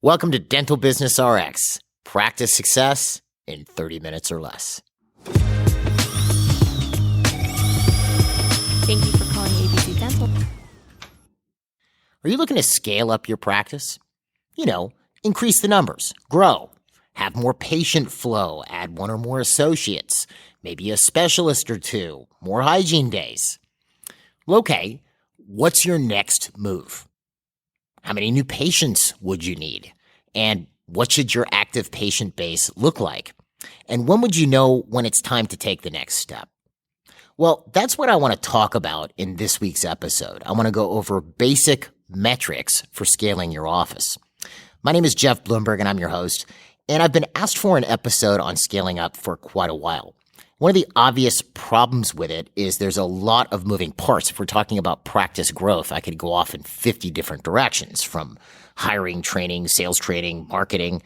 Welcome to Dental Business RX. Practice success in 30 minutes or less. Thank you for calling ABC Dental. Are you looking to scale up your practice? Increase the numbers, grow, have more patient flow, add one or more associates, maybe a specialist or two, more hygiene days. Well, okay, what's your next move? How many new patients would you need? And what should your active patient base look like? And when would you know when it's time to take the next step? Well, that's what I want to talk about in this week's episode. I want to go over basic metrics for scaling your office. My name is Jeff Bloomberg, and I'm your host. And I've been asked for an episode on scaling up for quite a while. One of the obvious problems with it is there's a lot of moving parts. If we're talking about practice growth, I could go off in 50 different directions, from hiring, training, sales training, marketing,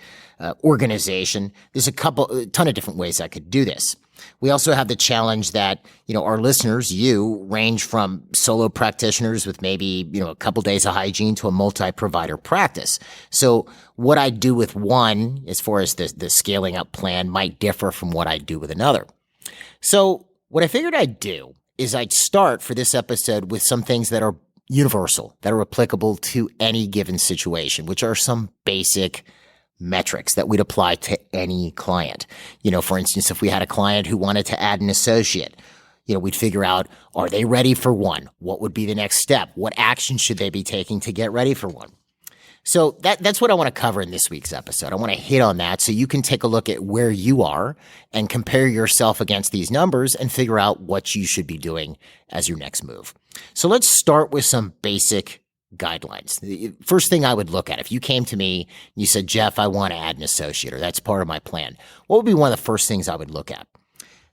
organization. There's a ton of different ways I could do this. We also have the challenge that, our listeners, you, range from solo practitioners with maybe, a couple days of hygiene to a multi-provider practice. So what I do with one, as far as the scaling up plan, might differ from what I do with another. So what I figured I'd do is I'd start for this episode with some things that are universal, that are applicable to any given situation, which are some basic metrics that we'd apply to any client. For instance, if we had a client who wanted to add an associate, we'd figure out, are they ready for one? What would be the next step? What action should they be taking to get ready for one? So that's what I want to cover in this week's episode. I want to hit on that so you can take a look at where you are and compare yourself against these numbers and figure out what you should be doing as your next move. So let's start with some basic guidelines. The first thing I would look at, if you came to me and you said, Jeff, I want to add an associate, or that's part of my plan, what would be one of the first things I would look at?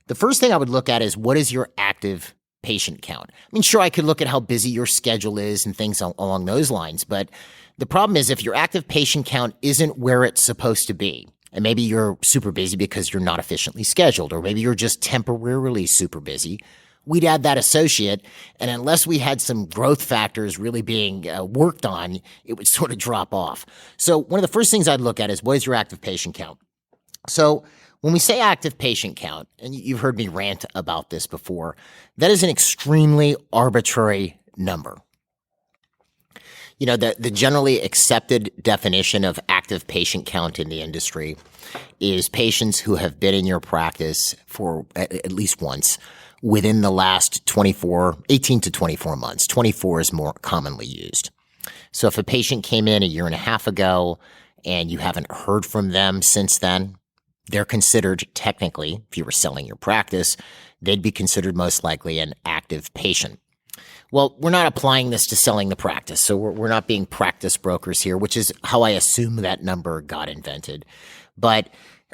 The first thing I would look at is, what is your active patient count? Sure, I could look at how busy your schedule is and things along those lines, but the problem is if your active patient count isn't where it's supposed to be, and maybe you're super busy because you're not efficiently scheduled, or maybe you're just temporarily super busy, we'd add that associate, and unless we had some growth factors really being worked on, it would sort of drop off. So one of the first things I'd look at is, what is your active patient count? So when we say active patient count, and you've heard me rant about this before, that is an extremely arbitrary number. The generally accepted definition of active patient count in the industry is patients who have been in your practice for at least once within the last 18 to 24 months. 24 is more commonly used. So if a patient came in a year and a half ago and you haven't heard from them since then, they're considered technically, if you were selling your practice, they'd be considered most likely an active patient. Well, we're not applying this to selling the practice, so we're not being practice brokers here, which is how I assume that number got invented. But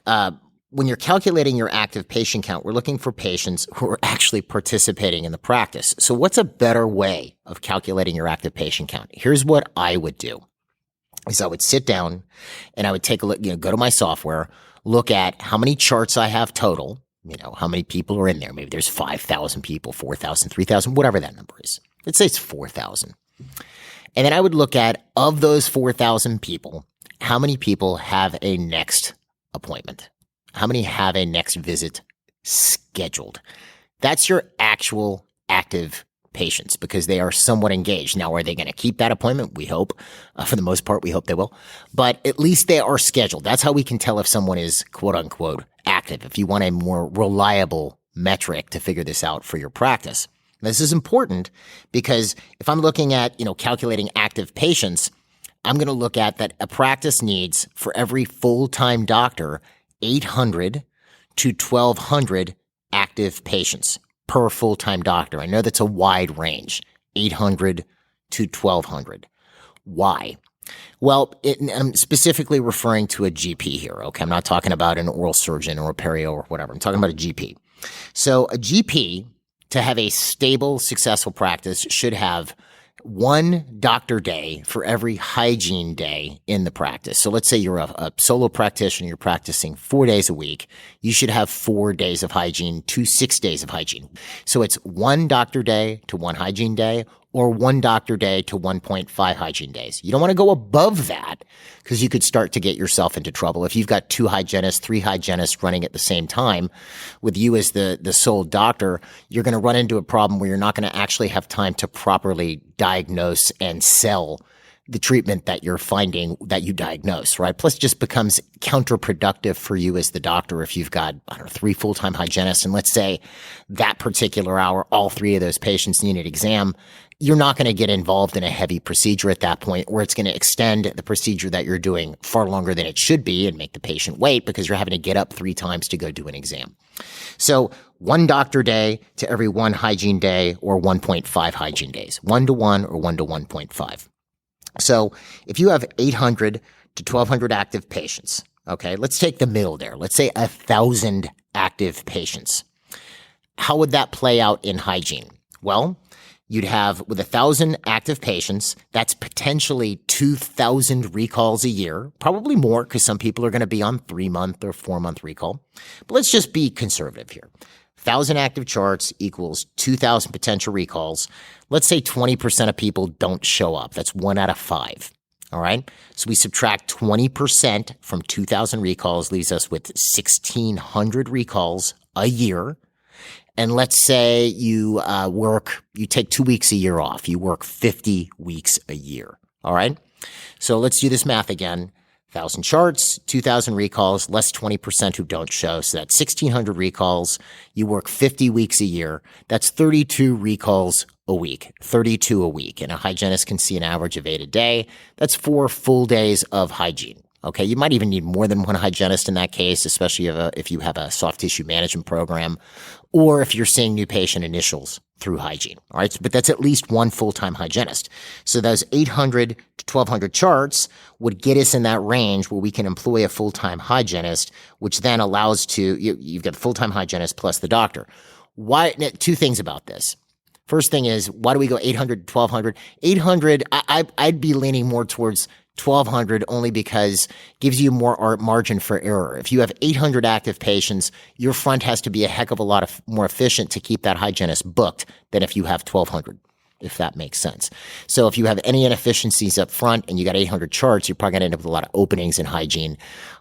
when you're calculating your active patient count, we're looking for patients who are actually participating in the practice. So what's a better way of calculating your active patient count? Here's what I would do, is I would sit down and I would take a look, go to my software, look at how many charts I have total, how many people are in there. Maybe there's 5,000 people, 4,000, 3,000, whatever that number is. Let's say it's 4,000. And then I would look at, of those 4,000 people, how many people have a next appointment? How many have a next visit scheduled? That's your actual active patients, because they are somewhat engaged. Now, are they going to keep that appointment? We hope. For the most part, we hope they will. But at least they are scheduled. That's how we can tell if someone is, quote unquote, active, if you want a more reliable metric to figure this out for your practice. This is important because if I'm looking at, calculating active patients, I'm going to look at that a practice needs, for every full-time doctor, 800 to 1,200 active patients per full-time doctor. I know that's a wide range, 800 to 1,200. Why? Well, I'm specifically referring to a GP here, okay? I'm not talking about an oral surgeon or a perio or whatever. I'm talking about a GP. So a GP, to have a stable, successful practice, should have one doctor day for every hygiene day in the practice. So let's say you're a solo practitioner, you're practicing 4 days a week. You should have 4 days of hygiene to 6 days of hygiene. So it's one doctor day to one hygiene day, or 1 doctor day to 1.5 hygiene days. You don't want to go above that because you could start to get yourself into trouble. If you've got 2 hygienists, 3 hygienists running at the same time with you as the sole doctor, you're going to run into a problem where you're not going to actually have time to properly diagnose and sell the treatment that you're finding that you diagnose, right? Plus, it just becomes counterproductive for you as the doctor if you've got, 3 full-time hygienists, and let's say that particular hour, all 3 of those patients need an exam. You're not going to get involved in a heavy procedure at that point, or it's going to extend the procedure that you're doing far longer than it should be and make the patient wait because you're having to get up 3 times to go do an exam. So 1 doctor day to every 1 hygiene day or 1.5 hygiene days, 1 to 1 or 1 to 1.5. So if you have 800 to 1,200 active patients, okay, let's take the middle there. Let's say 1,000 active patients. How would that play out in hygiene? Well, you'd have, with 1,000 active patients, that's potentially 2,000 recalls a year, probably more because some people are going to be on 3-month or 4-month recall. But let's just be conservative here. 1,000 active charts equals 2,000 potential recalls. Let's say 20% of people don't show up. That's 1 out of 5. All right. So we subtract 20% from 2,000 recalls, leaves us with 1,600 recalls a year. And let's say you take 2 weeks a year off. You work 50 weeks a year. All right. So let's do this math again. 1,000 charts, 2,000 recalls, less 20% who don't show. So that's 1,600 recalls. You work 50 weeks a year. That's 32 recalls a week, 32 a week. And a hygienist can see an average of 8 a day. That's 4 full days of hygiene. Okay, you might even need more than 1 hygienist in that case, especially if you have a soft tissue management program or if you're seeing new patient initials through hygiene. All right, but that's at least 1 full-time hygienist. So those 800 to 1,200 charts would get us in that range where we can employ a full-time hygienist, which then allows you've got the full-time hygienist plus the doctor. Why? 2 things about this. First thing is, why do we go 800 to 1,200? 800, I'd be leaning more towards 1,200 only because it gives you more margin for error. If you have 800 active patients, your front has to be a heck of a lot more efficient to keep that hygienist booked than if you have 1,200, if that makes sense. So if you have any inefficiencies up front and you got 800 charts, you're probably going to end up with a lot of openings in hygiene,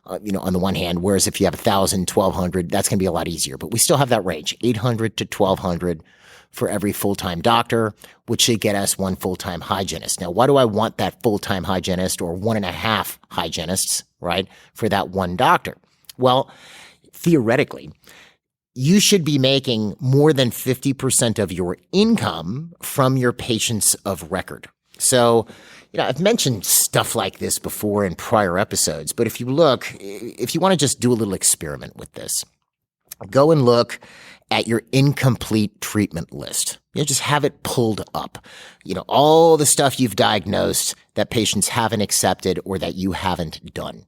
on the one hand, whereas if you have 1,000, 1,200, that's going to be a lot easier. But we still have that range, 800 to 1,200 for every full-time doctor, which should get us 1 full-time hygienist. Now, why do I want that full-time hygienist or 1.5 hygienists, right, for that 1 doctor? Well, theoretically, you should be making more than 50% of your income from your patients of record. So, I've mentioned stuff like this before in prior episodes, but if you want to just do a little experiment with this, go and look at your incomplete treatment list. Just have it pulled up. All the stuff you've diagnosed that patients haven't accepted or that you haven't done.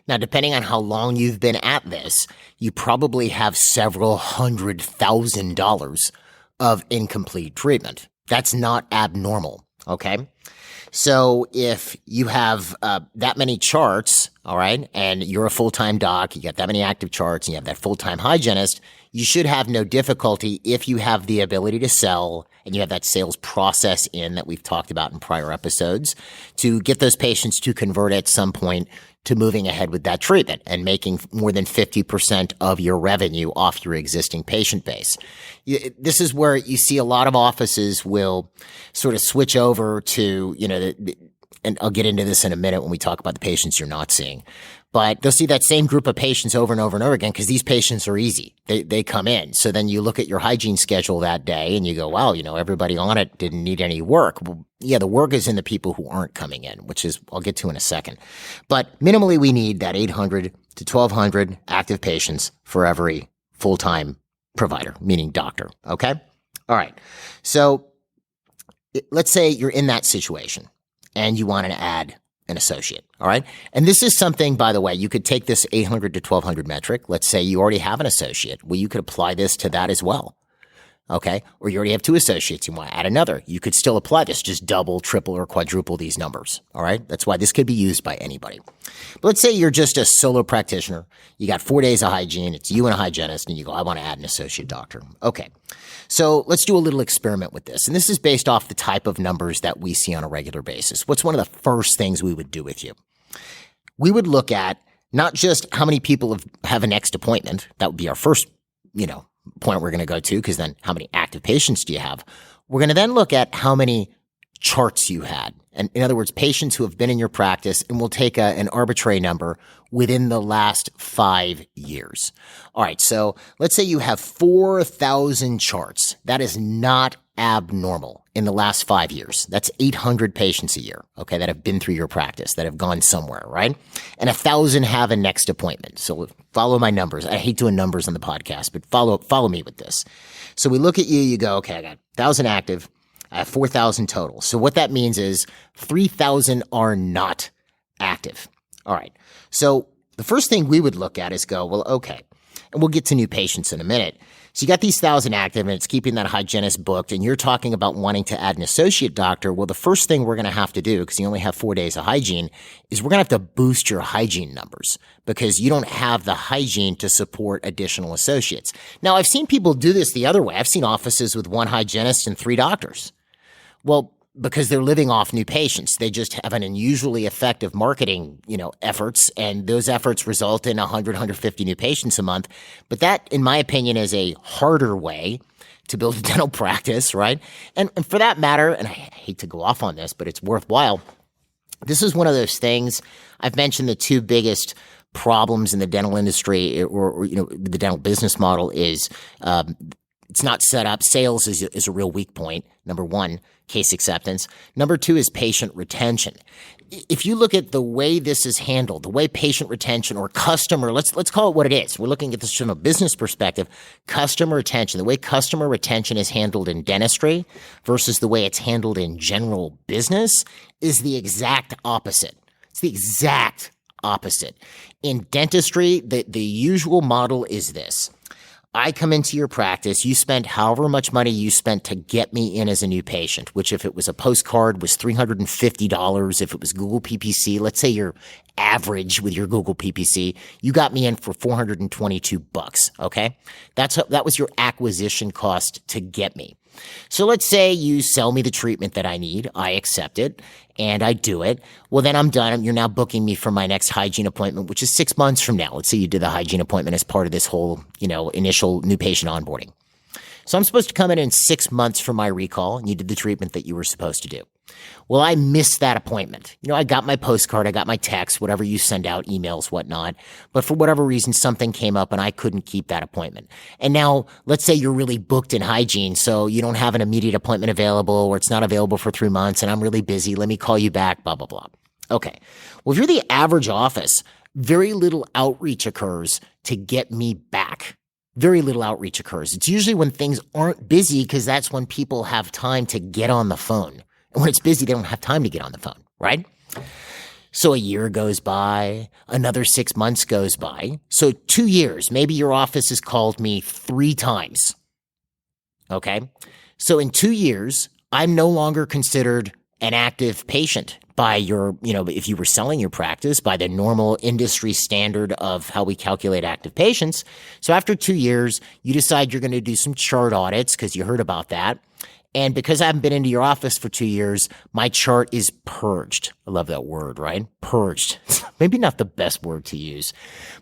Now, depending on how long you've been at this, you probably have several $100,000 of incomplete treatment. That's not abnormal, okay? So if you have that many charts, all right, and you're a full-time doc, you got that many active charts, and you have that full-time hygienist, you should have no difficulty if you have the ability to sell and you have that sales process that we've talked about in prior episodes to get those patients to convert at some point to moving ahead with that treatment and making more than 50% of your revenue off your existing patient base. This is where you see a lot of offices will sort of switch over to, and I'll get into this in a minute when we talk about the patients you're not seeing. But they'll see that same group of patients over and over and over again because these patients are easy. They come in. So then you look at your hygiene schedule that day and you go, wow, everybody on it didn't need any work. Well, yeah, the work is in the people who aren't coming in, which is I'll get to in a second. But minimally, we need that 800 to 1,200 active patients for every full-time provider, meaning doctor. Okay? All right. So let's say you're in that situation and you want to add an associate. All right. And this is something, by the way, you could take this 800 to 1,200 metric. Let's say you already have an associate. Well, you could apply this to that as well. Okay. Or you already have 2 associates. You want to add another. You could still apply this. Just double, triple, or quadruple these numbers. All right. That's why this could be used by anybody. But let's say you're just a solo practitioner. You got 4 days of hygiene. It's you and a hygienist, and you go, I want to add an associate doctor. Okay. So let's do a little experiment with this. And this is based off the type of numbers that we see on a regular basis. What's one of the first things we would do with you? We would look at not just how many people have a next appointment. That would be our first, point we're going to go to, because then how many active patients do you have? We're going to then look at how many charts you had. And in other words, patients who have been in your practice, and we'll take an arbitrary number within the last 5 years. All right. So let's say you have 4,000 charts. That is not abnormal in the last 5 years. That's 800 patients a year. Okay. That have been through your practice, that have gone somewhere, right? And 1,000 have a next appointment. So follow my numbers. I hate doing numbers on the podcast, but follow me with this. So we look at you, you go, okay, I got 1,000 active. I have 4,000 total. So what that means is 3,000 are not active. All right. So the first thing we would look at is go, well, okay. And we'll get to new patients in a minute. So you got these 1,000 active, and it's keeping that hygienist booked, and you're talking about wanting to add an associate doctor. Well, the first thing we're going to have to do, because you only have 4 days of hygiene, is we're going to have to boost your hygiene numbers, because you don't have the hygiene to support additional associates. Now, I've seen people do this the other way. I've seen offices with 1 hygienist and 3 doctors. Well, because they're living off new patients. They just have an unusually effective marketing, efforts, and those efforts result in 100, 150 new patients a month. But that, in my opinion, is a harder way to build a dental practice, right? And for that matter, and I hate to go off on this, but it's worthwhile. This is one of those things. I've mentioned the 2 biggest problems in the dental industry, or the dental business model is it's not set up. Sales is a real weak point. Number 1, case acceptance. Number 2 is patient retention. If you look at the way this is handled, the way patient retention or customer, let's call it what it is. We're looking at this from a business perspective. Customer retention, the way customer retention is handled in dentistry versus the way it's handled in general business is the exact opposite. It's the exact opposite. In dentistry, the usual model is this. I come into your practice, you spend however much money you spent to get me in as a new patient, which if it was a postcard was $350. If it was Google PPC, let's say you're average with your Google PPC, you got me in for $422. Okay. That was your acquisition cost to get me. So let's say you sell me the treatment that I need. I accept it and I do it. Well, then I'm done. You're now booking me for my next hygiene appointment, which is 6 months from now. Let's say you did the hygiene appointment as part of this whole, initial new patient onboarding. So I'm supposed to come in 6 months from my recall, and you did the treatment that you were supposed to do. Well, I missed that appointment. I got my postcard, I got my text, whatever you send out, emails, whatnot. But for whatever reason, something came up and I couldn't keep that appointment. And now let's say you're really booked in hygiene, so you don't have an immediate appointment available, or it's not available for 3 months, and I'm really busy. Let me call you back, blah, blah, blah. Okay. Well, if you're the average office, very little outreach occurs to get me back. Very little outreach occurs. It's usually when things aren't busy, because that's when people have time to get on the phone. And when it's busy, they don't have time to get on the phone, right? So a year goes by, another 6 months goes by. So 2 years, maybe your office has called me 3 times. Okay. So in 2 years, I'm no longer considered an active patient by your, if you were selling your practice by the normal industry standard of how we calculate active patients. So after 2 years, you decide you're going to do some chart audits because you heard about that. And because I haven't been into your office for 2 years, my chart is purged. I love that word, right? Purged. Maybe not the best word to use.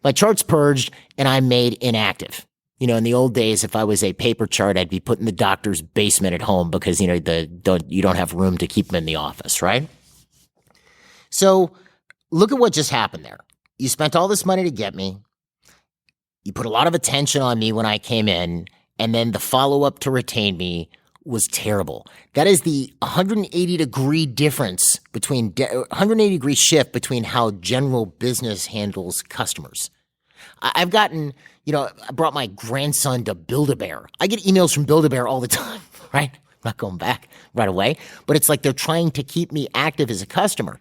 My chart's purged and I'm made inactive. In the old days, if I was a paper chart, I'd be put in the doctor's basement at home because, you don't have room to keep them in the office, right? So look at what just happened there. You spent all this money to get me. You put a lot of attention on me when I came in, and then the follow-up to retain me was terrible. That is the 180-degree difference between 180-degree shift between how general business handles customers. I've gotten, I brought my grandson to Build-A-Bear. I get emails from Build-A-Bear all the time, right? I'm not going back right away, but it's like they're trying to keep me active as a customer.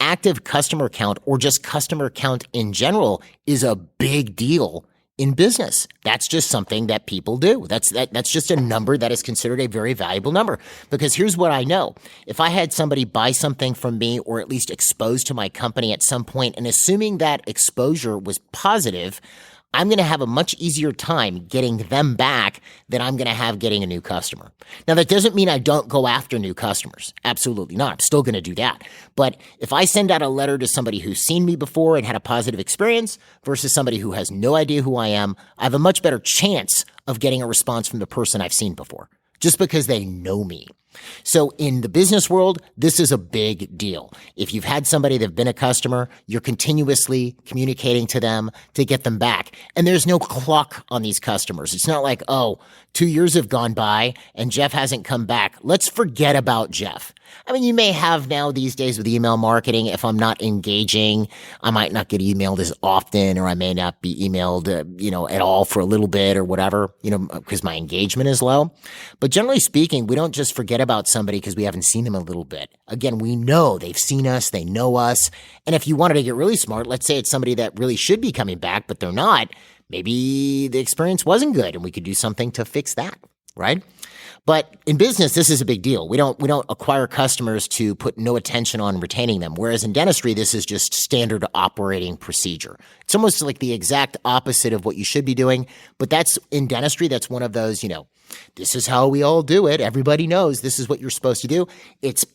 Active customer count or just customer count in general is a big deal in business. That's just something that people do. That's just a number that is considered a very valuable number. Because here's what I know. If I had somebody buy something from me or at least exposed to my company at some point, and assuming that exposure was positive, I'm going to have a much easier time getting them back than I'm going to have getting a new customer. Now, that doesn't mean I don't go after new customers. Absolutely not. I'm still going to do that. But if I send out a letter to somebody who's seen me before and had a positive experience versus somebody who has no idea who I am, I have a much better chance of getting a response from the person I've seen before, just because they know me. So in the business world, this is a big deal. If you've had somebody that's been a customer, you're continuously communicating to them to get them back. And there's no clock on these customers. It's not like, 2 years have gone by and Jeff hasn't come back. Let's forget about Jeff. I mean, you may have now these days with email marketing, if I'm not engaging, I might not get emailed as often, or I may not be emailed, at all for a little bit or whatever, because my engagement is low. But generally speaking, we don't just forget about somebody because we haven't seen them a little bit. Again, we know they've seen us, they know us. And if you wanted to get really smart, let's say it's somebody that really should be coming back, but they're not. Maybe the experience wasn't good and we could do something to fix that, right? But in business, this is a big deal. We don't acquire customers to put no attention on retaining them. Whereas in dentistry, this is just standard operating procedure. It's almost like the exact opposite of what you should be doing. But that's in dentistry, that's one of those, this is how we all do it. Everybody knows this is what you're supposed to do. It's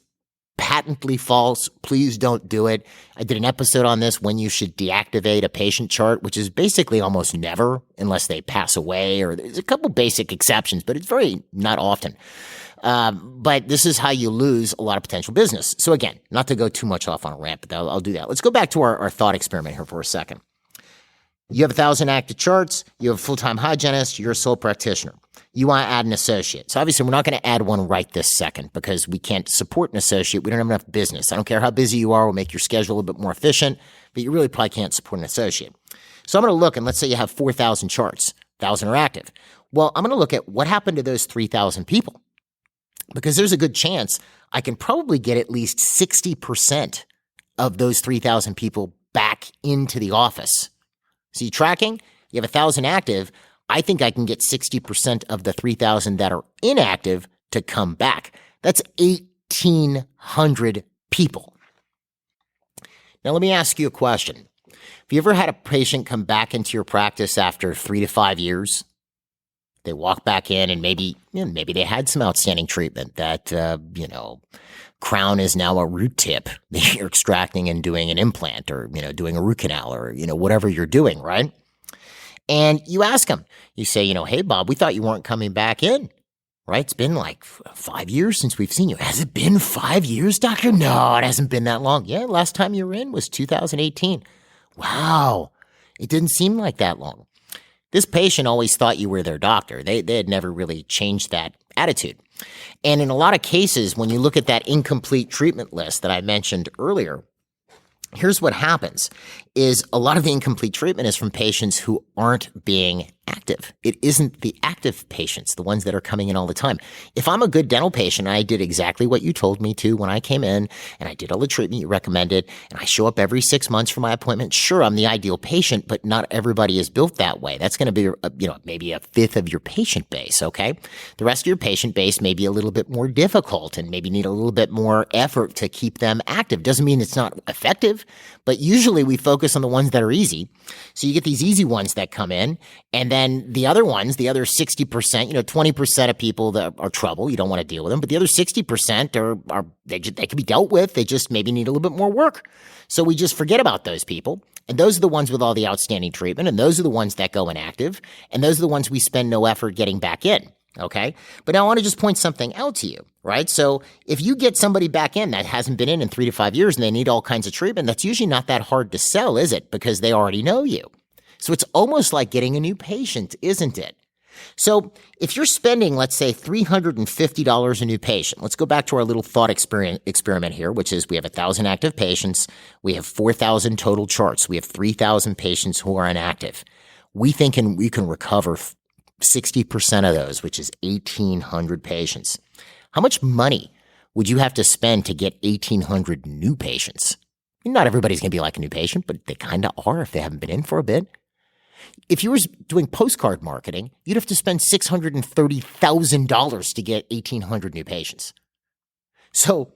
patently false. Please don't do it. I did an episode on this, when you should deactivate a patient chart, which is basically almost never unless they pass away, or there's a couple basic exceptions, but it's very not often. But this is how you lose a lot of potential business. So again, not to go too much off on a rant, but I'll do that. Let's go back to our thought experiment here for a second. You have 1,000 active charts. You have a full-time hygienist. You're a sole practitioner. You want to add an associate. So obviously, we're not going to add one right this second because we can't support an associate. We don't have enough business. I don't care how busy you are. We'll make your schedule a little bit more efficient, but you really probably can't support an associate. So I'm going to look, and let's say you have 4,000 charts. 1,000 are active. Well, I'm going to look at what happened to those 3,000 people, because there's a good chance I can probably get at least 60% of those 3,000 people back into the office. So you tracking? You have 1,000 active. I think I can get 60% of the 3,000 that are inactive to come back. That's 1,800 people. Now, let me ask you a question. Have you ever had a patient come back into your practice after 3 to 5 years? They walk back in and maybe they had some outstanding treatment that, crown is now a root tip that you're extracting and doing an implant, or, doing a root canal, or, whatever you're doing, right? And you ask them, you say, hey, Bob, we thought you weren't coming back in, right? It's been like 5 years since we've seen you. Has it been 5 years, doctor? No, it hasn't been that long. Yeah, last time you were in was 2018. Wow. It didn't seem like that long. This patient always thought you were their doctor. They had never really changed that attitude. And in a lot of cases, when you look at that incomplete treatment list that I mentioned earlier, here's what happens is a lot of the incomplete treatment is from patients who aren't being active. It isn't the active patients, the ones that are coming in all the time. If I'm a good dental patient, I did exactly what you told me to when I came in, and I did all the treatment you recommended, and I show up every 6 months for my appointment. Sure, I'm the ideal patient, but not everybody is built that way. That's going to be, maybe a fifth of your patient base, okay? The rest of your patient base may be a little bit more difficult and maybe need a little bit more effort to keep them active. Doesn't mean it's not effective, but usually we focus on the ones that are easy. So you get these easy ones that come in, and then the other ones, the other 60%, 20% of people that are trouble, you don't want to deal with them, but the other 60% they can be dealt with. They just maybe need a little bit more work. So we just forget about those people. And those are the ones with all the outstanding treatment. And those are the ones that go inactive. And those are the ones we spend no effort getting back in. Okay. But now I want to just point something out to you, right? So if you get somebody back in that hasn't been in 3 to 5 years and they need all kinds of treatment, that's usually not that hard to sell, is it? Because they already know you. So it's almost like getting a new patient, isn't it? So if you're spending, let's say, $350 a new patient, let's go back to our little thought experiment here, which is we have 1,000 active patients. We have 4,000 total charts. We have 3,000 patients who are inactive. We think we can recover 60% of those, which is 1,800 patients. How much money would you have to spend to get 1,800 new patients? Not everybody's going to be like a new patient, but they kind of are if they haven't been in for a bit. If you were doing postcard marketing, you'd have to spend $630,000 to get 1,800 new patients. So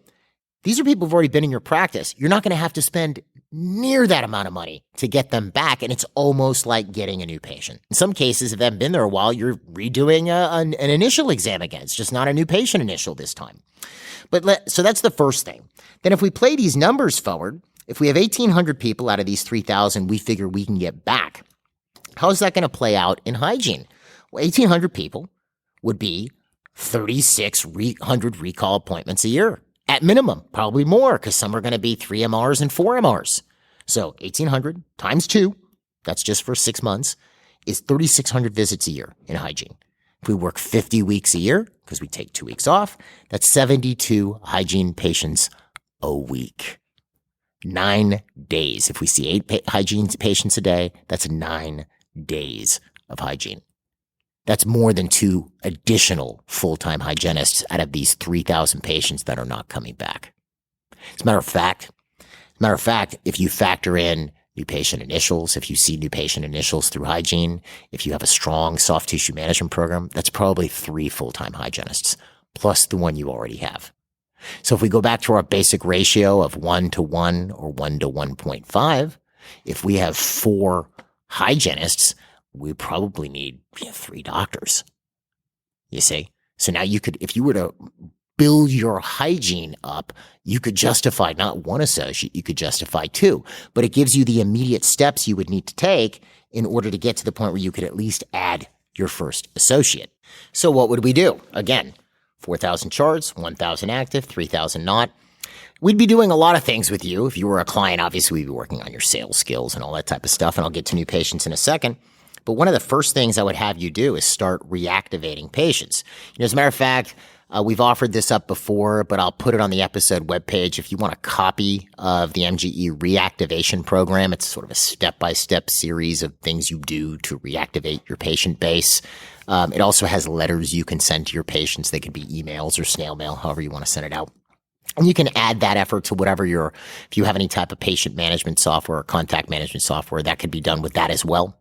these are people who've already been in your practice. You're not going to have to spend near that amount of money to get them back, and it's almost like getting a new patient. In some cases, if they haven't been there a while, you're redoing an initial exam again. It's just not a new patient initial this time. So that's the first thing. Then if we play these numbers forward, if we have 1,800 people out of these 3,000 we figure we can get back, how is that going to play out in hygiene? Well, 1,800 people would be 3,600 recall appointments a year. At minimum, probably more, because some are going to be 3 MRs and 4 MRs. So 1,800 times 2, that's just for 6 months, is 3,600 visits a year in hygiene. If we work 50 weeks a year, because we take 2 weeks off, that's 72 hygiene patients a week. 9 days. If we see 8 hygiene patients a day, that's 9 days of hygiene. That's more than 2 additional full-time hygienists out of these 3,000 patients that are not coming back. As a matter of fact, if you factor in new patient initials, if you see new patient initials through hygiene, if you have a strong soft tissue management program, that's probably 3 full-time hygienists, plus the one you already have. So if we go back to our basic ratio of 1-to-1 or 1-to-1.5, if we have 4 hygienists, we probably need 3 doctors. You see? So now you could, if you were to build your hygiene up, you could justify not 1 associate, you could justify 2. But it gives you the immediate steps you would need to take in order to get to the point where you could at least add your first associate. So what would we do? Again, 4,000 charts, 1,000 active, 3,000 not. We'd be doing a lot of things with you. If you were a client, obviously we'd be working on your sales skills and all that type of stuff, and I'll get to new patients in a second. But one of the first things I would have you do is start reactivating patients. As a matter of fact, we've offered this up before, but I'll put it on the episode webpage. If you want a copy of the MGE reactivation program, it's sort of a step-by-step series of things you do to reactivate your patient base. It also has letters you can send to your patients. They could be emails or snail mail, however you want to send it out. And you can add that effort to whatever if you have any type of patient management software or contact management software, that could be done with that as well.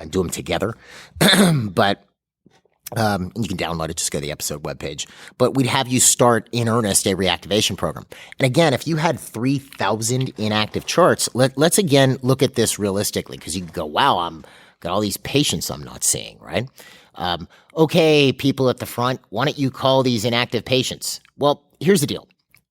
Do them together. But you can download it, just go to the episode webpage. But we'd have you start in earnest a reactivation program. And again, if you had 3,000 inactive charts, let's again look at this realistically, because you can go, wow, I've got all these patients I'm not seeing, right? Okay, people at the front, why don't you call these inactive patients? Well, here's the deal.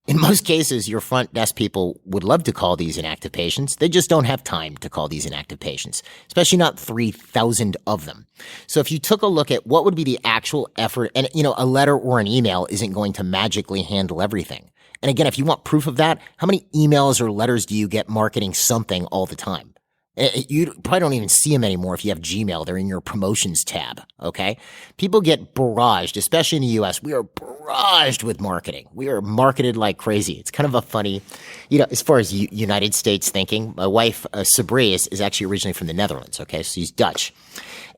In most cases, your front desk people would love to call these inactive patients. They just don't have time to call these inactive patients, especially not 3,000 of them. So if you took a look at what would be the actual effort, and a letter or an email isn't going to magically handle everything. And again, if you want proof of that, how many emails or letters do you get marketing something all the time? You probably don't even see them anymore if you have Gmail. They're in your promotions tab, okay? People get barraged, especially in the U.S. We are barraged with marketing. We are marketed like crazy. It's kind of a funny, as far as United States thinking, my wife, Sabri, is actually originally from the Netherlands, okay? So she's Dutch.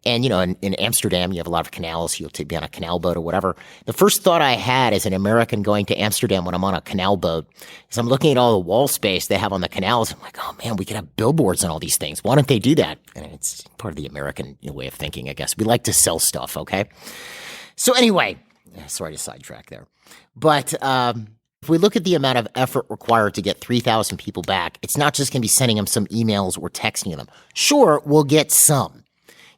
And, in Amsterdam, you have a lot of canals. You'll be on a canal boat or whatever. The first thought I had as an American going to Amsterdam when I'm on a canal boat is I'm looking at all the wall space they have on the canals. I'm like, oh, man, we could have billboards on all these things. Why don't they do that? And it's part of the American way of thinking, I guess. We like to sell stuff, okay? So anyway, sorry to sidetrack there. But if we look at the amount of effort required to get 3,000 people back, it's not just going to be sending them some emails or texting them. Sure, we'll get some.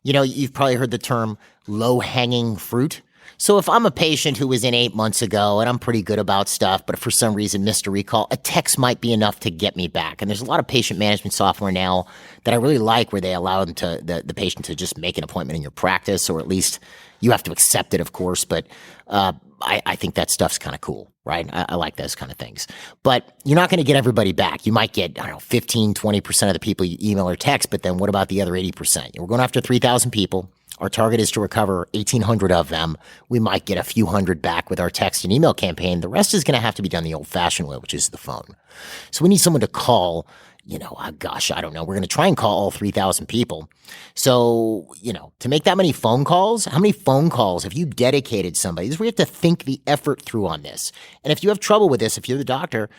You've probably heard the term low-hanging fruit. So if I'm a patient who was in 8 months ago and I'm pretty good about stuff, but for some reason missed a recall, a text might be enough to get me back. And there's a lot of patient management software now that I really like where they allow them the patient to just make an appointment in your practice, or at least you have to accept it, of course. But I think that stuff's kind of cool, right? I like those kind of things. But you're not going to get everybody back. You might get, 15, 20% of the people you email or text, but then what about the other 80%? We're going after 3,000 people. Our target is to recover 1,800 of them. We might get a few hundred back with our text and email campaign. The rest is going to have to be done the old-fashioned way, which is the phone. So we need someone to call. I don't know. We're going to try and call all 3,000 people. So, to make that many phone calls, how many phone calls have you dedicated somebody? This is where you have to think the effort through on this. And if you have trouble with this, if you're the doctor,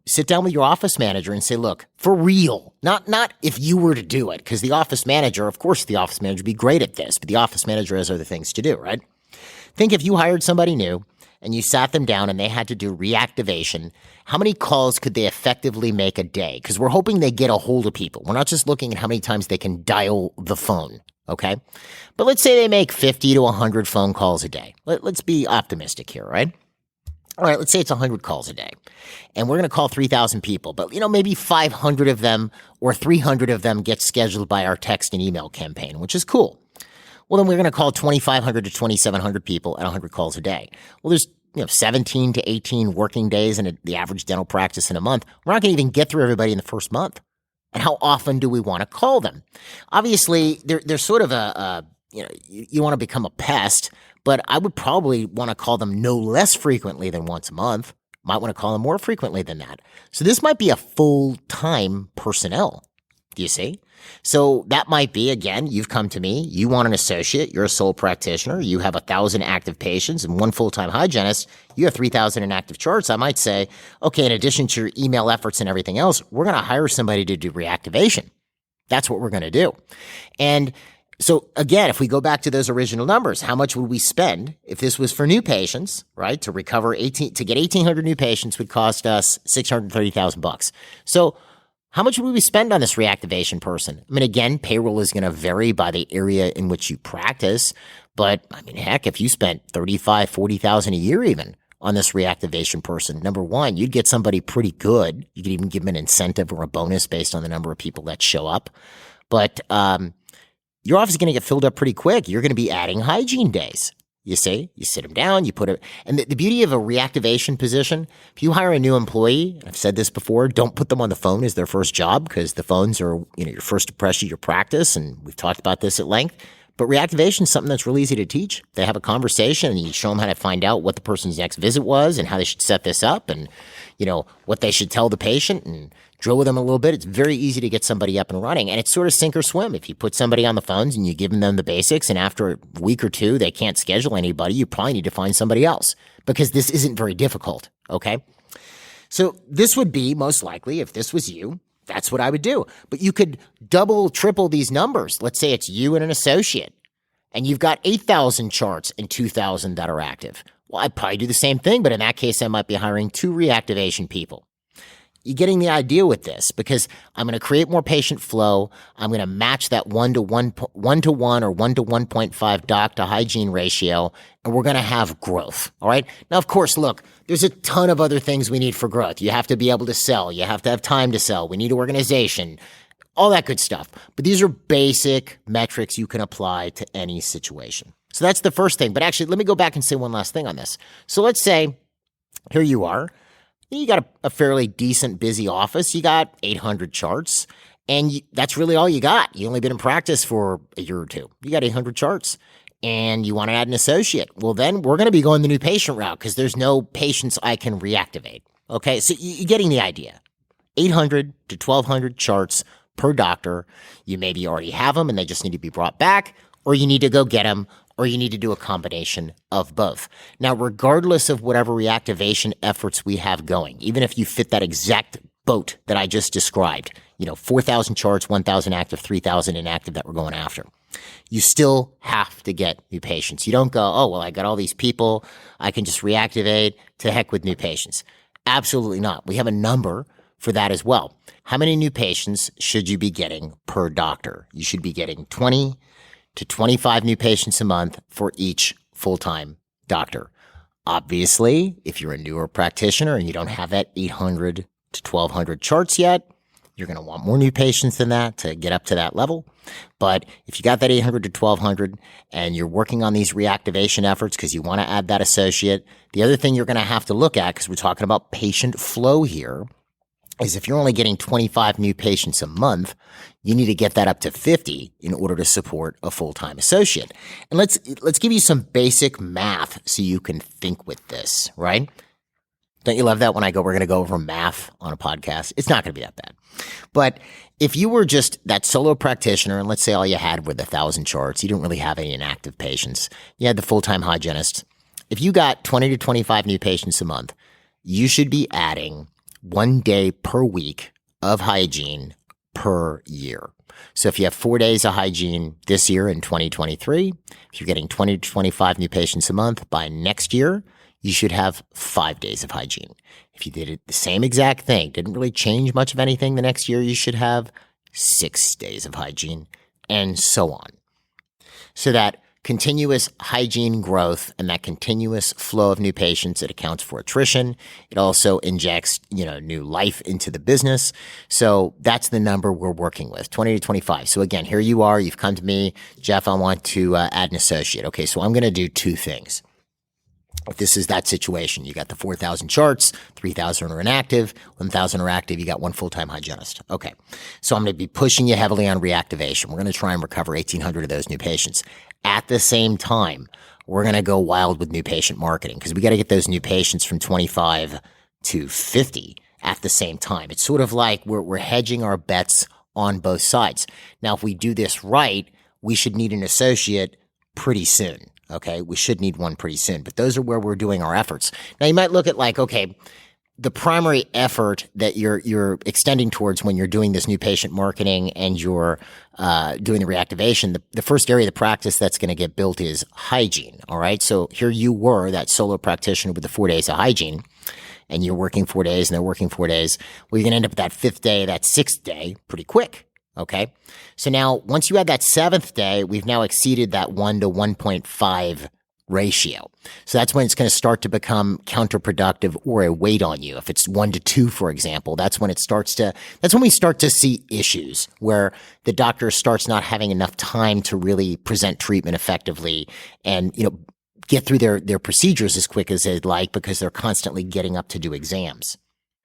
sit down with your office manager and say, look, for real, not if you were to do it, because the office manager would be great at this, but the office manager has other things to do, right? Think if you hired somebody new and you sat them down and they had to do reactivation, how many calls could they effectively make a day? Because we're hoping they get a hold of people. We're not just looking at how many times they can dial the phone, okay? But let's say they make 50 to 100 phone calls a day. Let's be optimistic here, right? All right, let's say it's 100 calls a day, and we're going to call 3,000 people, but maybe 500 of them or 300 of them get scheduled by our text and email campaign, which is cool. Well, then we're going to call 2,500 to 2,700 people at 100 calls a day. Well, there's 17 to 18 working days in the average dental practice in a month. We're not going to even get through everybody in the first month. And how often do we want to call them? Obviously, there's sort of you want to become a pest, but I would probably want to call them no less frequently than once a month. Might want to call them more frequently than that. So this might be a full-time personnel. Do you see? So that might be, again, you've come to me, you want an associate, you're a sole practitioner, you have 1,000 active patients and one full-time hygienist, you have 3,000 inactive charts. I might say, okay, in addition to your email efforts and everything else, we're going to hire somebody to do reactivation. That's what we're going to do. And so again, if we go back to those original numbers, how much would we spend if this was for new patients, right? To get 1,800 new patients would cost us $630,000. So how much would we spend on this reactivation person? I mean, again, payroll is going to vary by the area in which you practice, but I mean, heck, if you spent $35,000, $40,000 a year even on this reactivation person, number one, you'd get somebody pretty good. You could even give them an incentive or a bonus based on the number of people that show up. But your office is going to get filled up pretty quick. You're going to be adding hygiene days. You see, you sit them down, you put it, and the beauty of a reactivation position, if you hire a new employee, I've said this before, don't put them on the phone as their first job because the phones are, your first impression of your practice, and we've talked about this at length. But reactivation is something that's really easy to teach. They have a conversation and you show them how to find out what the person's next visit was and how they should set this up and, what they should tell the patient and drill with them a little bit. It's very easy to get somebody up and running. And it's sort of sink or swim. If you put somebody on the phones and you give them the basics and after a week or two, they can't schedule anybody, you probably need to find somebody else because this isn't very difficult. Okay. So this would be most likely, if this was you, that's what I would do. But you could double, triple these numbers. Let's say it's you and an associate, and you've got 8,000 charts and 2,000 that are active. Well, I'd probably do the same thing, but in that case, I might be hiring 2 reactivation people. You're getting the idea with this because I'm going to create more patient flow. I'm going to match that 1-to-1 or 1-to-1.5 doc to hygiene ratio, and we're going to have growth. All right. Now, of course, look, there's a ton of other things we need for growth. You have to be able to sell. You have to have time to sell. We need organization, all that good stuff. But these are basic metrics you can apply to any situation. So that's the first thing. But actually, let me go back and say one last thing on this. So let's say here you are. You got a fairly decent, busy office. You got 800 charts, and that's really all you got. You only been in practice for a year or two. You got 800 charts, and you want to add an associate. Well, then we're going to be going the new patient route because there's no patients I can reactivate. Okay, so you're getting the idea. 800 to 1,200 charts per doctor. You maybe already have them, and they just need to be brought back, or you need to go get them, or you need to do a combination of both. Now, regardless of whatever reactivation efforts we have going, even if you fit that exact boat that I just described, 4,000 charts, 1,000 active, 3,000 inactive that we're going after, you still have to get new patients. You don't go, oh, well, I got all these people, I can just reactivate, to heck with new patients. Absolutely not. We have a number for that as well. How many new patients should you be getting per doctor? You should be getting 20 to 25 new patients a month for each full-time doctor. Obviously, if you're a newer practitioner and you don't have that 800 to 1,200 charts yet, you're going to want more new patients than that to get up to that level. But if you got that 800 to 1,200 and you're working on these reactivation efforts because you want to add that associate, the other thing you're going to have to look at, because we're talking about patient flow here, is if you're only getting 25 new patients a month, you need to get that up to 50 in order to support a full-time associate. And let's give you some basic math so you can think with this, right? Don't you love that when we're going to go over math on a podcast? It's not going to be that bad. But if you were just that solo practitioner, and let's say all you had were the 1,000 charts, you didn't really have any inactive patients, you had the full-time hygienist. If you got 20 to 25 new patients a month, you should be adding 1 day per week of hygiene per year. So if you have 4 days of hygiene this year in 2023, if you're getting 20 to 25 new patients a month, by next year, you should have 5 days of hygiene. If you did it the same exact thing, didn't really change much of anything the next year, you should have 6 days of hygiene, and so on. So that continuous hygiene growth and that continuous flow of new patients, it accounts for attrition. It also injects, new life into the business. So that's the number we're working with, 20 to 25. So again, here you are. You've come to me, Jeff, I want to add an associate. Okay, so I'm going to do 2 things. If this is that situation, you got the 4,000 charts, 3,000 are inactive, 1,000 are active, you got 1 full-time hygienist. Okay, so I'm going to be pushing you heavily on reactivation. We're going to try and recover 1,800 of those new patients. At the same time, we're going to go wild with new patient marketing because we got to get those new patients from 25 to 50 at the same time. It's sort of like we're hedging our bets on both sides. Now, if we do this right, we should need an associate pretty soon. Okay, we should need one pretty soon, but those are where we're doing our efforts. Now, you might look at the primary effort that you're extending towards when you're doing this new patient marketing and you're doing the reactivation. The first area of the practice that's going to get built is hygiene. All right, so here you were, that solo practitioner with the 4 days of hygiene, and you're working 4 days and they're working 4 days. Well, you're going to end up at that 5th day, that 6th day pretty quick. Okay. So now once you add that 7th day, we've now exceeded that 1 to 1.5 ratio. So that's when it's going to start to become counterproductive or a weight on you. If it's 1 to 2, for example, that's when we start to see issues where the doctor starts not having enough time to really present treatment effectively and, get through their procedures as quick as they'd like because they're constantly getting up to do exams.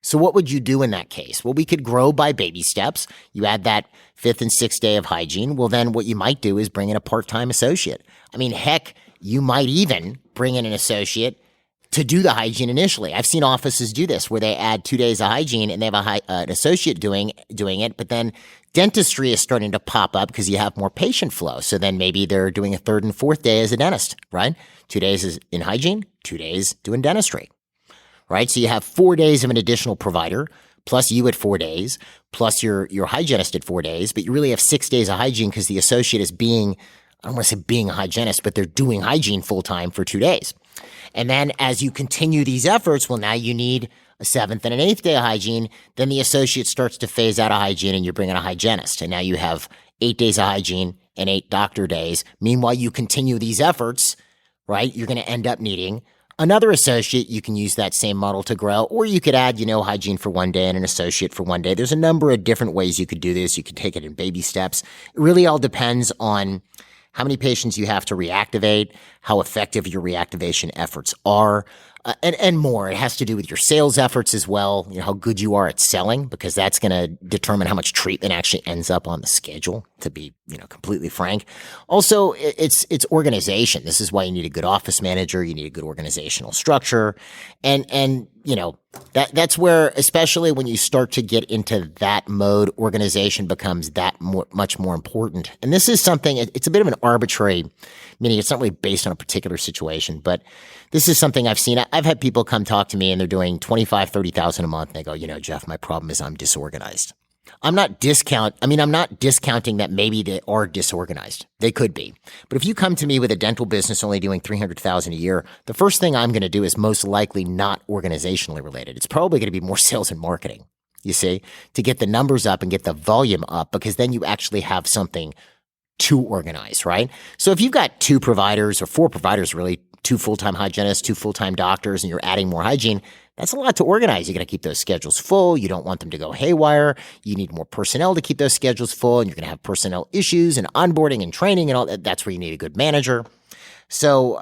So what would you do in that case? Well, we could grow by baby steps. You add that 5th and 6th day of hygiene. Well, then what you might do is bring in a part-time associate. I mean, heck, you might even bring in an associate to do the hygiene initially. I've seen offices do this where they add 2 days of hygiene and they have an associate doing it, but then dentistry is starting to pop up because you have more patient flow. So then maybe they're doing a 3rd and 4th day as a dentist, right? 2 days is in hygiene, 2 days doing dentistry. Right? So you have 4 days of an additional provider, plus you at 4 days, plus your hygienist at 4 days, but you really have 6 days of hygiene because the associate is I don't want to say being a hygienist, but they're doing hygiene full time for 2 days. And then as you continue these efforts, well, now you need a 7th and an 8th day of hygiene. Then the associate starts to phase out of hygiene and you bring in a hygienist. And now you have 8 days of hygiene and 8 doctor days. Meanwhile, you continue these efforts, right? You're going to end up needing another associate. You can use that same model to grow, or you could add, hygiene for 1 day and an associate for 1 day. There's a number of different ways you could do this. You could take it in baby steps. It really all depends on how many patients you have to reactivate, how effective your reactivation efforts are, and more. It has to do with your sales efforts as well, how good you are at selling, because that's going to determine how much treatment actually ends up on the schedule, to be, completely frank. Also, it's organization. This is why you need a good office manager. You need a good organizational structure. And that's where, especially when you start to get into that mode, organization becomes much more important. And this is something, it's a bit of an arbitrary, meaning it's not really based on a particular situation, but this is something I've seen. I've had people come talk to me and they're doing 25, 30,000 a month. And they go, Jeff, my problem is I'm disorganized. I'm not discounting that maybe they are disorganized. They could be. But if you come to me with a dental business only doing 300,000 a year, the first thing I'm going to do is most likely not organizationally related. It's probably going to be more sales and marketing, you see, to get the numbers up and get the volume up, because then you actually have something to organize, right? So if you've got 2 providers or 4 providers, really, 2 full-time hygienists, 2 full-time doctors, and you're adding more hygiene, that's a lot to organize. You got to keep those schedules full. You don't want them to go haywire. You need more personnel to keep those schedules full, and you're going to have personnel issues and onboarding and training and all that. That's where you need a good manager. So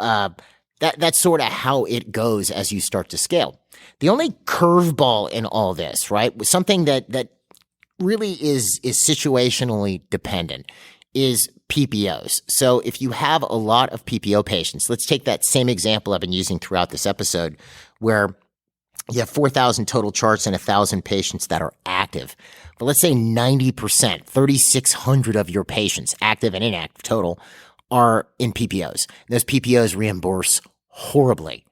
that's sort of how it goes as you start to scale. The only curveball in all this, right, was something that really is situationally dependent, is PPOs. So if you have a lot of PPO patients, let's take that same example I've been using throughout this episode, where you have 4,000 total charts and 1,000 patients that are active. But let's say 90%, 3,600 of your patients, active and inactive total, are in PPOs. Those PPOs reimburse horribly.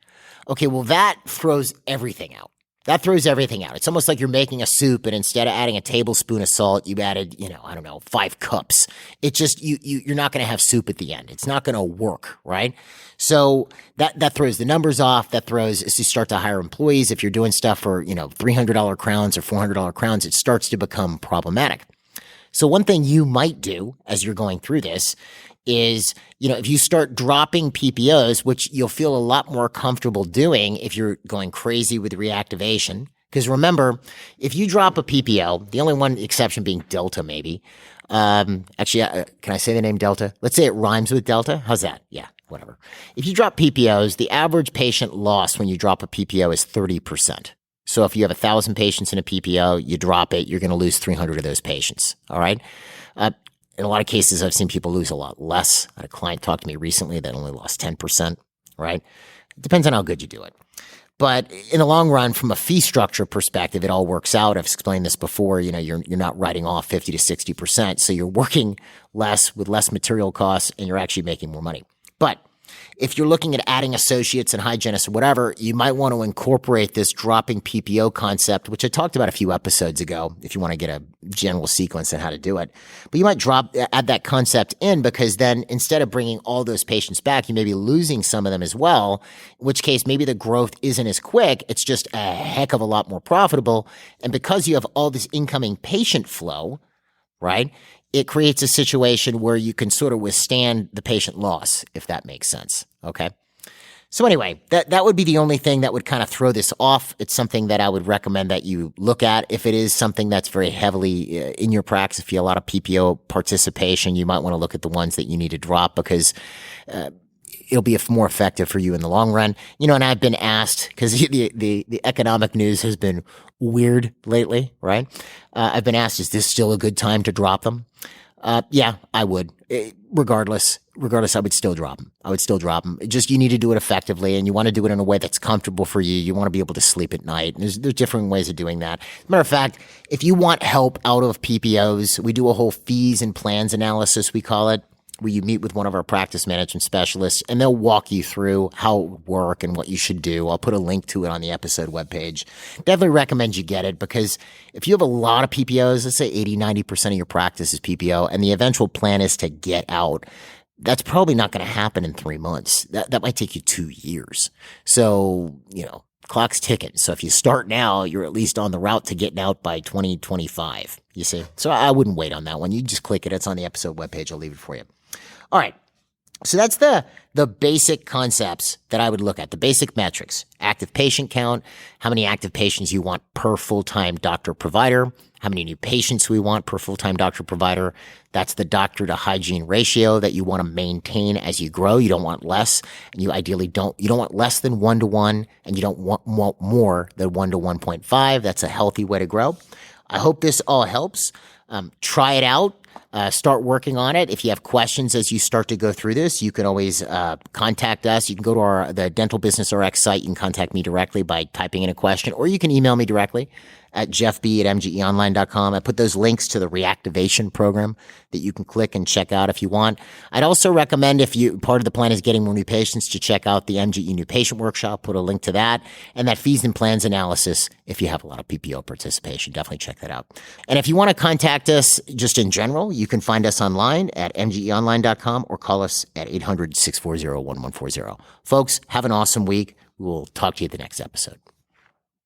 Okay, well, that throws everything out. That throws everything out. It's almost like you're making a soup, and instead of adding a tablespoon of salt, you've added, 5 cups. It just, you're not going to have soup at the end. It's not going to work, right? So that throws the numbers off. That throws, as you start to hire employees, if you're doing stuff for, $300 crowns or $400 crowns, it starts to become problematic. So one thing you might do as you're going through this is, if you start dropping PPOs, which you'll feel a lot more comfortable doing if you're going crazy with reactivation. Because remember, if you drop a PPO, the only one exception being Delta maybe. Actually, can I say the name Delta? Let's say it rhymes with Delta. How's that? Yeah, whatever. If you drop PPOs, the average patient loss when you drop a PPO is 30%. So if you have 1,000 patients in a PPO, you drop it, you're going to lose 300 of those patients. All right. In a lot of cases, I've seen people lose a lot less. I had a client talk to me recently that only lost 10%, right? It depends on how good you do it. But in the long run, from a fee structure perspective, it all works out. I've explained this before. You're not writing off 50 to 60%. So you're working less with less material costs, and you're actually making more money. But if you're looking at adding associates and hygienists or whatever, you might want to incorporate this dropping PPO concept, which I talked about a few episodes ago, if you want to get a general sequence on how to do it. But you might add that concept in, because then instead of bringing all those patients back, you may be losing some of them as well, in which case maybe the growth isn't as quick. It's just a heck of a lot more profitable. And because you have all this incoming patient flow, right, it creates a situation where you can sort of withstand the patient loss, if that makes sense. Okay. So anyway, that would be the only thing that would kind of throw this off. It's something that I would recommend that you look at. If it is something that's very heavily in your practice, if you have a lot of PPO participation, you might want to look at the ones that you need to drop, because it'll be more effective for you in the long run. And I've been asked, because the economic news has been weird lately, right? I've been asked, is this still a good time to drop them? Yeah, I would. Regardless, I would still drop them. Just, you need to do it effectively, and you want to do it in a way that's comfortable for you. You want to be able to sleep at night. There's different ways of doing that. As a matter of fact, if you want help out of PPOs, we do a whole fees and plans analysis, we call it, where you meet with one of our practice management specialists, and they'll walk you through how it would work and what you should do. I'll put a link to it on the episode webpage. Definitely recommend you get it, because if you have a lot of PPOs, let's say 80-90% of your practice is PPO, and the eventual plan is to get out, that's probably not going to happen in 3 months. That might take you 2 years. So, clock's ticking. So if you start now, you're at least on the route to getting out by 2025, you see? So I wouldn't wait on that one. You just click it. It's on the episode webpage. I'll leave it for you. All right. So that's the basic concepts that I would look at, the basic metrics: active patient count, how many active patients you want per full-time doctor provider, how many new patients we want per full-time doctor provider. That's the doctor to hygiene ratio that you want to maintain as you grow. You don't want less, and you ideally you don't want less than 1-to-1, and you don't want more than 1 to 1.5. That's a healthy way to grow. I hope this all helps. Try it out. Start working on it. If you have questions as you start to go through this, you can always contact us. You can go to the Dental Business RX site. You can contact me directly by typing in a question, or you can email me directly at jeffb@mgeonline.com. I put those links to the reactivation program that you can click and check out if you want. I'd also recommend, if part of the plan is getting more new patients, to check out the MGE New Patient Workshop. Put a link to that, and that fees and plans analysis if you have a lot of PPO participation. Definitely check that out. And if you want to contact us just in general, you can find us online at mgeonline.com or call us at 800-640-1140. Folks, have an awesome week. We'll talk to you at the next episode.